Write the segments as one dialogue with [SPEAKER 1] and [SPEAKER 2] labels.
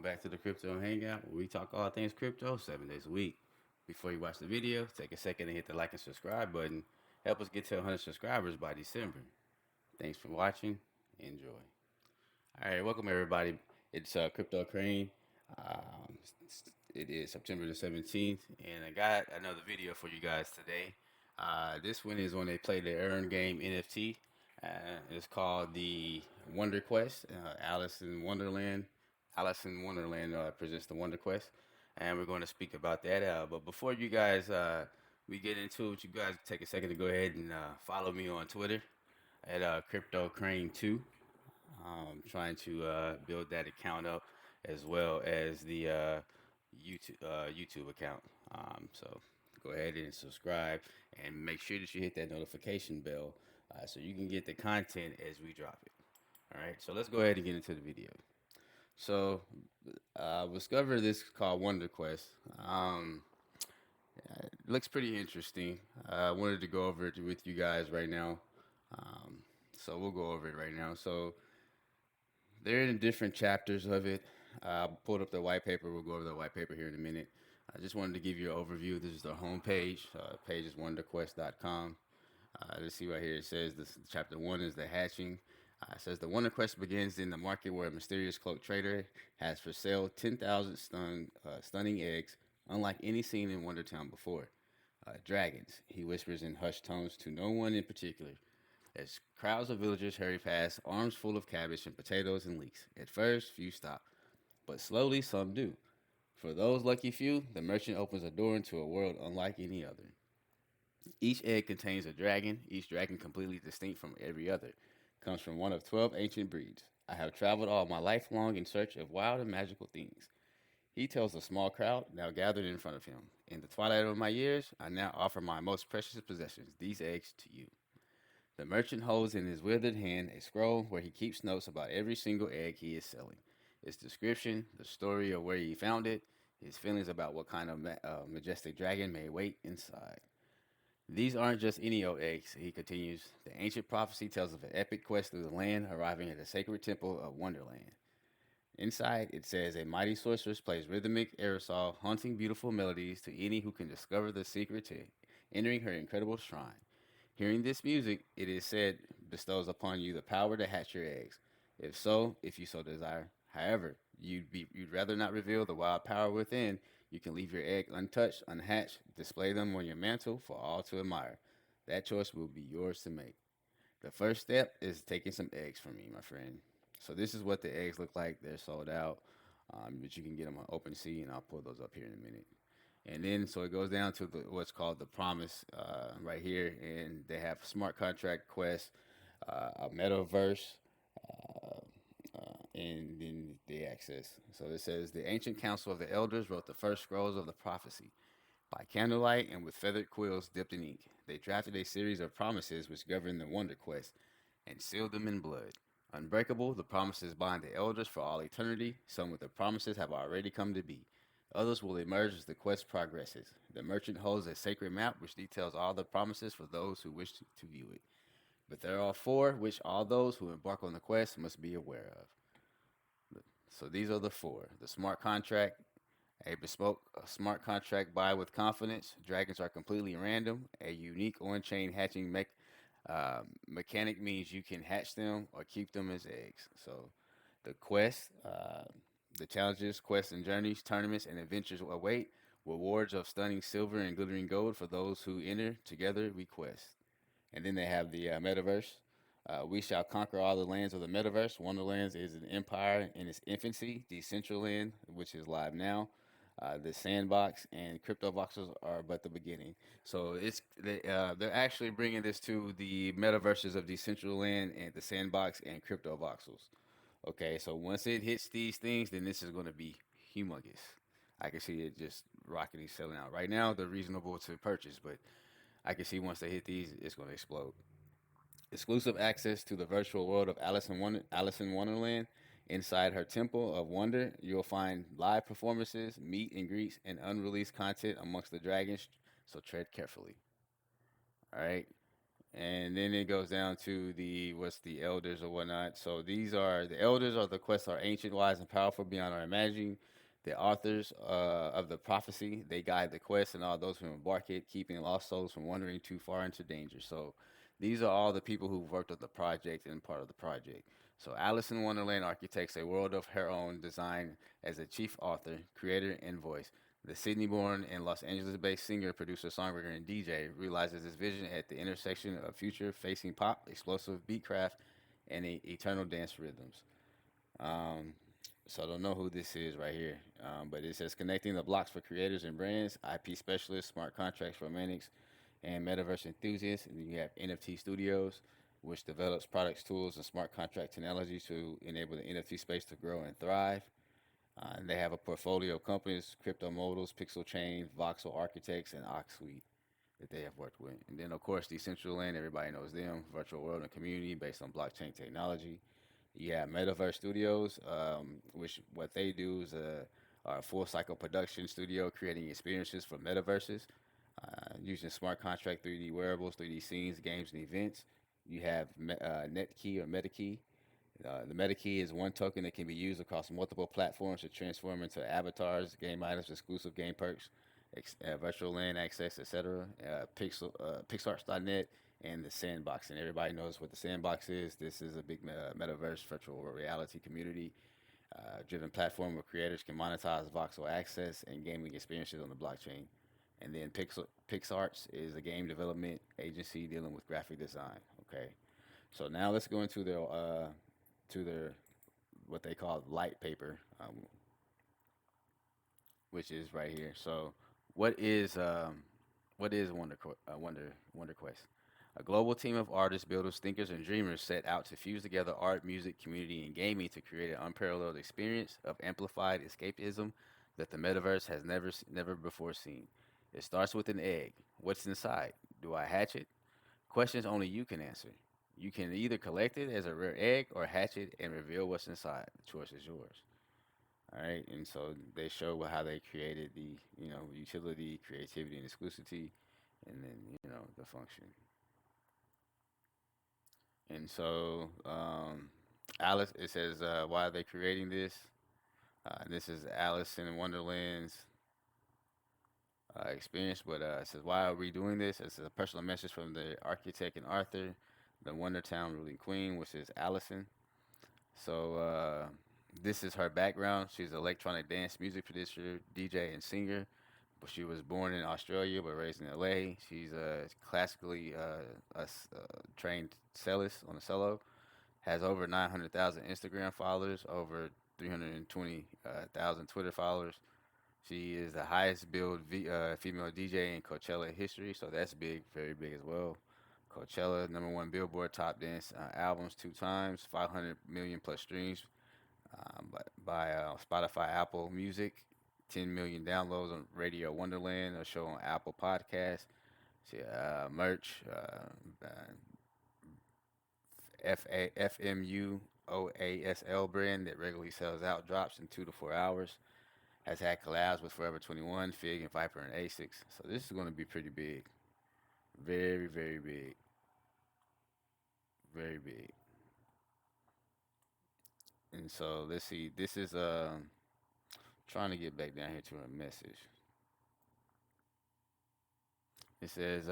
[SPEAKER 1] back to the Crypto Hangout where we talk all things crypto 7 days a week. Before you watch the video, take a second to hit the like and subscribe button. Help us get to 100 subscribers by December. Thanks for watching. Enjoy. All right, welcome everybody. It's Crypto Crane. Um, it is September the 17th, and I got another video for you guys today. This one is when they play the earn game NFT. Uh, it's called the Wonder Quest. Alison Wonderland presents the Wonder Quest, and we're going to speak about that. But before you guys we get into it, you guys take a second to go ahead and follow me on Twitter at Crypto Crane 2. Trying to build that account up as well as the YouTube account. So go ahead and subscribe and make sure that you hit that notification bell so you can get the content as we drop it. All right, so let's go ahead and get into the video. So I discovered this called Wonder Quest. It looks pretty interesting. I wanted to go over it with you guys right now. Um, so we'll go over it right now. So they're in different chapters of it. I pulled up the white paper. We'll go over the white paper here in a minute. I just wanted to give you an overview. This is the home page. Page is wonderquest.com. Let's see right here. It says this chapter one is the hatching. It says the Wonder Quest begins in the market where a mysterious cloak trader has for sale 10,000 stunning eggs, unlike any seen in Wondertown before. Dragons, he whispers in hushed tones to no one in particular, as crowds of villagers hurry past, arms full of cabbage and potatoes and leeks. At first, few stop, but slowly some do. For those lucky few, the merchant opens a door into a world unlike any other. Each egg contains a dragon, each dragon completely distinct from every other. Comes from one of 12 ancient breeds. I have traveled all my life long in search of wild and magical things. He tells a small crowd now gathered in front of him. In the twilight of my years, I now offer my most precious possessions, these eggs, to you. The merchant holds in his withered hand a scroll where he keeps notes about every single egg he is selling. Its description, the story of where he found it, his feelings about what kind of majestic dragon may wait inside. These aren't just any old eggs, he continues. The ancient prophecy tells of an epic quest through the land, arriving at the sacred temple of Wonderland. Inside, it says a mighty sorceress plays rhythmic aerosol, haunting beautiful melodies to any who can discover the secret to entering her incredible shrine. Hearing this music, it is said, bestows upon you the power to hatch your eggs. If so, if you so desire. However, you'd rather not reveal the wild power within. You can leave your egg untouched, unhatched, display them on your mantle for all to admire. That choice will be yours to make. The first step is taking some eggs from me, my friend. So this is what the eggs look like. They're sold out, but you can get them on OpenSea, and I'll pull those up here in a minute. And then so it goes down to what's called the promise right here, and they have smart contract quest, a metaverse, and then the access. So it says the ancient council of the elders wrote the first scrolls of the prophecy by candlelight and with feathered quills dipped in ink. They drafted a series of promises which govern the Wonder Quest and sealed them in blood. Unbreakable, the promises bind the elders for all eternity. Some of the promises have already come to be. Others will emerge as the quest progresses. The merchant holds a sacred map which details all the promises for those who wish to view it. But there are four which all those who embark on the quest must be aware of. So these are the four: the smart contract, a smart contract buy with confidence. Dragons are completely random. A unique on-chain hatching mechanic means you can hatch them or keep them as eggs. So the quest, the challenges, quests and journeys, tournaments and adventures await. Rewards of stunning silver and glittering gold for those who enter. Together we quest. And then they have the metaverse. We shall conquer all the lands of the metaverse. Wonderlands is an empire in its infancy. Decentraland, which is live now. The sandbox and crypto voxels are but the beginning. So they're actually bringing this to the metaverses of Decentraland and the sandbox and crypto voxels. Okay, so once it hits these things, then this is going to be humongous. I can see it just rocketing selling out. Right now, they're reasonable to purchase, but I can see once they hit these, it's going to explode. Exclusive access to the virtual world of Alison Wonderland. Inside her Temple of Wonder, you'll find live performances, meet and greets, and unreleased content amongst the dragons, so tread carefully. All right. And then it goes down to the what's the elders or whatnot. So these are the elders are the quests are ancient, wise, and powerful beyond our imagining. The authors of the prophecy, they guide the quest and all those who embark it, keeping lost souls from wandering too far into danger. So these are all the people who've worked on the project and part of the project. So Alison Wonderland architects a world of her own design as a chief author, creator, and voice. The Sydney born and Los Angeles based singer, producer, songwriter, and DJ realizes his vision at the intersection of future facing pop, explosive beatcraft, and eternal dance rhythms. Um, so I don't know who this is right here, but it says connecting the blocks for creators and brands, IP specialists, smart contracts, romantics, and metaverse enthusiasts. And then you have NFT Studios, which develops products, tools, and smart contract technology to enable the NFT space to grow and thrive. And they have a portfolio of companies, Crypto Modals, Pixel Chain, Voxel Architects, and Oxsuite that they have worked with. And then, of course, Decentraland, everybody knows them, virtual world and community based on blockchain technology. You have Metaverse Studios, which what they do is are a full cycle production studio creating experiences for metaverses using smart contract 3D wearables, 3D scenes, games, and events. You have NetKey or MetaKey, the meta key is one token that can be used across multiple platforms to transform into avatars, game items, exclusive game perks, virtual land access, etc. Pixarts.net and the Sandbox. And everybody knows what the Sandbox is. This is a big metaverse virtual reality community driven platform where creators can monetize voxel access and gaming experiences on the blockchain. And then PixArts is a game development agency dealing with graphic design. Okay, so now let's go into their what they call light paper, which is right here. So, what is um, what is Wonder Quest? A global team of artists, builders, thinkers, and dreamers set out to fuse together art, music, community, and gaming to create an unparalleled experience of amplified escapism that the metaverse has never before seen. It starts with an egg. What's inside? Do I hatch it? Questions only you can answer. You can either collect it as a rare egg or hatch it and reveal what's inside. The choice is yours. All right, and so they show how they created the utility, creativity, and exclusivity, and then the function. And so Alice, it says why are they creating this? This is Alison in Wonderland's experience, but it says why are we doing this? It's a personal message from the architect and author, the Wondertown ruling queen, which is Alison. So this is her background. She's an electronic dance music producer, DJ, and singer. But she was born in Australia but raised in LA. She's classically trained cellist on the cello. Has over 900,000 Instagram followers, over 320,000 Twitter followers. She is the highest billed female DJ in Coachella history, so that's big, very big as well. Coachella, number one Billboard top dance albums 2 times, 500 million plus streams by Spotify, Apple Music, 10 million downloads on Radio Wonderland, a show on Apple Podcasts. She, merch, FMUOASL brand that regularly sells out drops in 2 to 4 hours. Has had collabs with Forever 21, Fig, and Viper and Asics. So this is going to be pretty big. Very, very big. Very big. And so let's see. This is trying to get back down here to a message. It says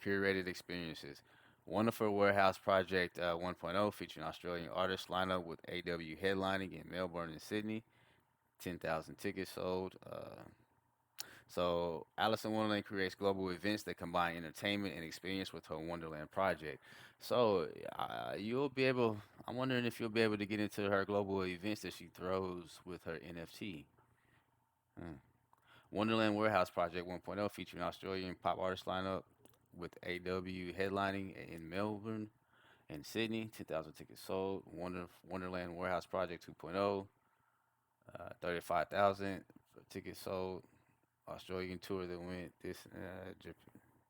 [SPEAKER 1] curated experiences. Wonderful Warehouse Project 1.0 featuring Australian artists lineup with AW headlining in Melbourne and Sydney. 10,000 tickets sold. So Alison Wonderland creates global events that combine entertainment and experience with her Wonderland project. So you'll be able. I'm wondering if you'll be able to get into her global events that she throws with her NFT. Hmm. Wonderland Warehouse Project 1.0 featuring Australian pop artist lineup with AW headlining in Melbourne and Sydney. 10,000 tickets sold. Wonderland Warehouse Project 2.0, 35,000 tickets sold. Australian tour that went this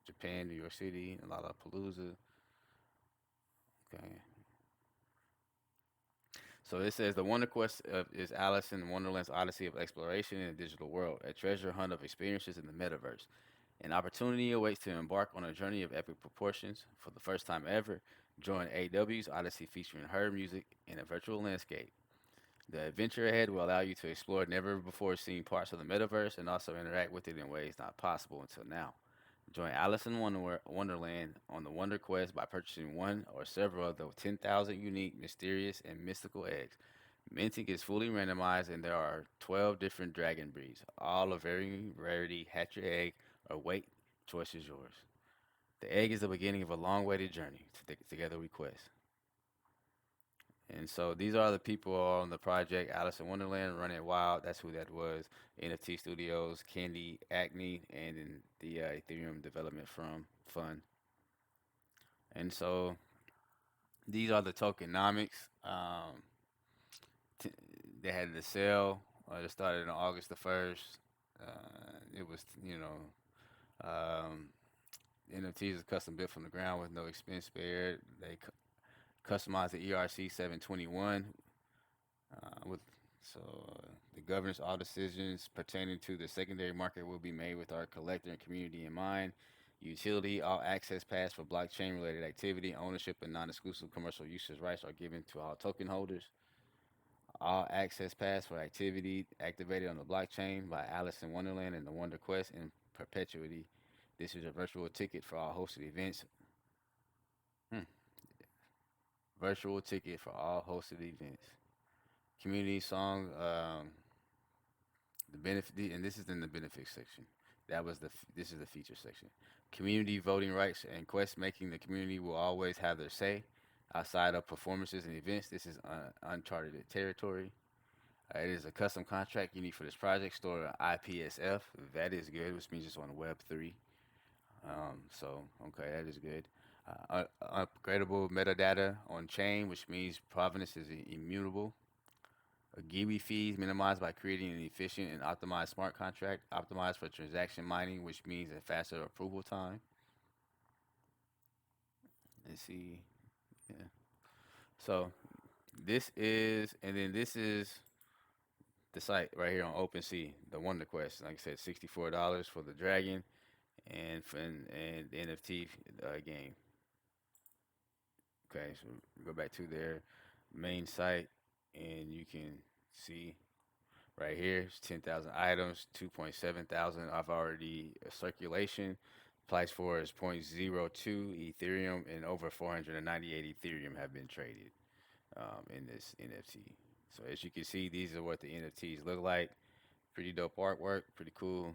[SPEAKER 1] Japan, New York City, and Lollapalooza. Okay. So it says the Wonder Quest is Alice in Wonderland's odyssey of exploration in a digital world, a treasure hunt of experiences in the metaverse. An opportunity awaits to embark on a journey of epic proportions. For the first time ever, join AW's Odyssey featuring her music in a virtual landscape. The adventure ahead will allow you to explore never before seen parts of the metaverse and also interact with it in ways not possible until now. Join Alison Wonderland on the Wonder Quest by purchasing one or several of the 10,000 unique, mysterious, and mystical eggs. Minting is fully randomized, and there are 12 different dragon breeds, all of varying rarity. Hatch your egg or wait, choice is yours. The egg is the beginning of a long-awaited journey. Together we quest. And so these are the people on the project. Alice Wonderland, Run It Wild. That's who that was. NFT Studios, Candy Acne, and then the Ethereum Development from Fund. And so these are the tokenomics. T- they had the sale. It started on August the 1st. It was, um, NFTs is custom built from the ground with no expense spared. They customized the ERC 721 with so the governance all decisions pertaining to the secondary market will be made with our collector and community in mind. Utility, all access pass for blockchain related activity, ownership and non-exclusive commercial usage rights are given to all token holders. All access pass for activity activated on the blockchain by Alice in Wonderland and the Wonder Quest in perpetuity. This is a virtual ticket for all hosted events. Hmm. Virtual ticket for all hosted events. Community song, the benefit, and this is in the benefits section. This is the feature section. Community voting rights and quest making. The community will always have their say. Outside of performances and events, this is uncharted territory. It is a custom contract you need for this project stored on IPSF. That is good, which means it's on Web3. Okay, that is good. Upgradable metadata on chain, which means provenance is immutable. Gibi fees minimized by creating an efficient and optimized smart contract, optimized for transaction mining, which means a faster approval time. Let's see. Yeah. So and then this is the site right here on OpenSea, the Wonder Quest. Like I said, $64 for the Dragon and the NFT game. Okay, so go back to their main site, and you can see right here, it's 10,000 items, 2.7 thousand. I've already circulation. Price for is point zero 0.02 Ethereum, and over 498 Ethereum have been traded in this NFT. So as you can see, these are what the NFTs look like. Pretty dope artwork, pretty cool.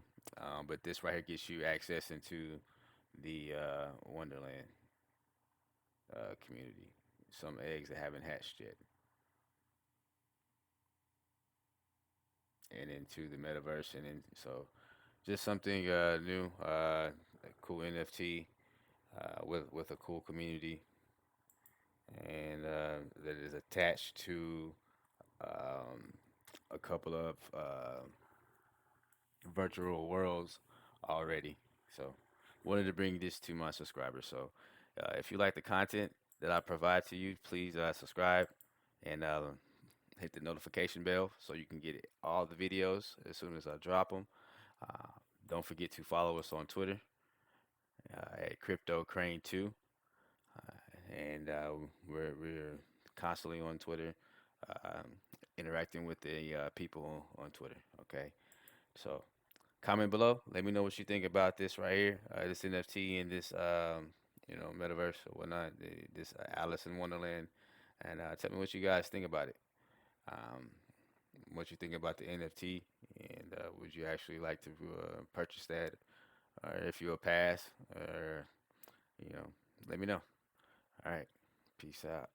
[SPEAKER 1] But this right here gets you access into the Wonderland community. Some eggs that haven't hatched yet, and into the metaverse, and then so just something new, a cool NFT with a cool community, and that is attached to um, a couple of virtual worlds already. So, wanted to bring this to my subscribers. So, if you like the content that I provide to you, please subscribe and hit the notification bell so you can get all the videos as soon as I drop them. Uh, don't forget to follow us on Twitter at Crypto Crane 2, and we're constantly on Twitter, um, interacting with the people on Twitter. Okay, so comment below. Let me know what you think about this right here, this NFT and this metaverse or whatnot. This Alice in Wonderland, and tell me what you guys think about it. Um, what you think about the NFT, and would you actually like to purchase that, or if you'll pass, or you know, let me know. All right, peace out.